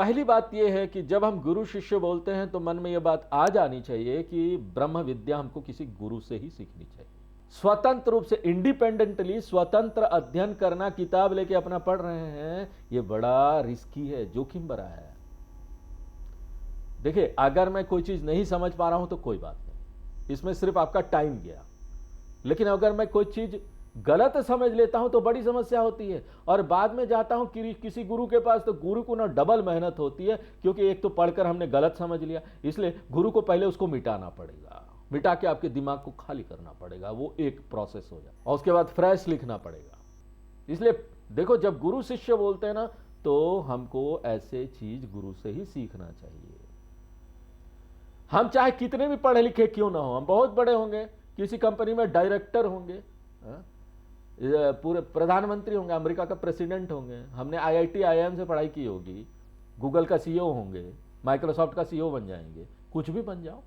पहली बात यह है कि जब हम गुरु शिष्य बोलते हैं तो मन में यह बात आ जानी चाहिए कि ब्रह्म विद्या हमको किसी गुरु से ही सीखनी चाहिए। स्वतंत्र रूप से इंडिपेंडेंटली स्वतंत्र अध्ययन करना, किताब लेके अपना पढ़ रहे हैं, यह बड़ा रिस्की है, जोखिम भरा है। देखिए, अगर मैं कोई चीज नहीं समझ पा रहा हूं तो कोई बात नहीं, इसमें सिर्फ आपका टाइम गया। लेकिन अगर मैं कोई चीज गलत समझ लेता हूं तो बड़ी समस्या होती है, और बाद में जाता हूं किसी गुरु के पास तो गुरु को ना डबल मेहनत होती है, क्योंकि एक तो पढ़कर हमने गलत समझ लिया, इसलिए गुरु को पहले उसको मिटाना पड़ेगा, मिटा के आपके दिमाग को खाली करना पड़ेगा, वो एक प्रोसेस हो जाए, और उसके बाद फ्रेश लिखना पड़ेगा। इसलिए देखो, जब गुरु शिष्य बोलते हैं ना, तो हमको ऐसे चीज गुरु से ही सीखना चाहिए। हम चाहे कितने भी पढ़े लिखे क्यों ना हो, हम बहुत बड़े होंगे, किसी कंपनी में डायरेक्टर होंगे, पूरे प्रधानमंत्री होंगे, अमेरिका का प्रेसिडेंट होंगे, हमने आईआईटी आईआईएम से पढ़ाई की होगी, गूगल का सीईओ होंगे, माइक्रोसॉफ्ट का सीईओ बन जाएंगे, कुछ भी बन जाओ,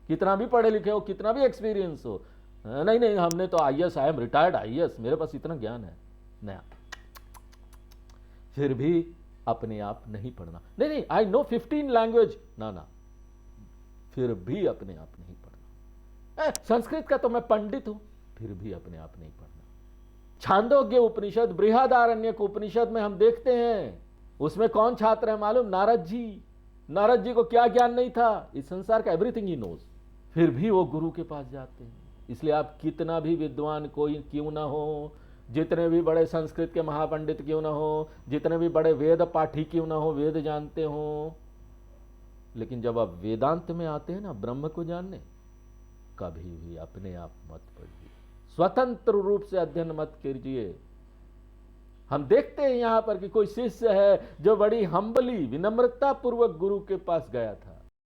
कितना भी पढ़े लिखे हो, कितना भी एक्सपीरियंस हो, नहीं नहीं हमने तो IAS, I am retired IAS, मेरे पास इतना ज्ञान है, नया, फिर भी अपने आप नहीं पढ़ना। नहीं नहीं, आई नो 15 लैंग्वेज, ना, फिर भी अपने आप नहीं पढ़ना। संस्कृत का तो मैं पंडित हूं, फिर भी अपने आप नहीं पढ़ना। छांदोग्य उपनिषद, बृहदारण्यक उपनिषद में हम देखते हैं, उसमें कौन छात्र है मालूम? नारद जी। नारद जी को क्या ज्ञान नहीं था? इस संसार का एवरीथिंग ही नोज, फिर भी वो गुरु के पास जाते हैं। इसलिए आप कितना भी विद्वान कोई क्यों ना हो, जितने भी बड़े संस्कृत के महापंडित क्यों ना हो, जितने भी बड़े वेद पाठी क्यों ना हो, वेद जानते हो, लेकिन जब आप वेदांत में आते हैं ना, ब्रह्म को जानने, कभी भी अपने आप मत पढ़िए, स्वतंत्र रूप से अध्ययन मत कीजिए। हम देखते हैं यहां पर कि कोई शिष्य है जो बड़ी हम्बली, विनम्रता पूर्वक गुरु के पास गया था,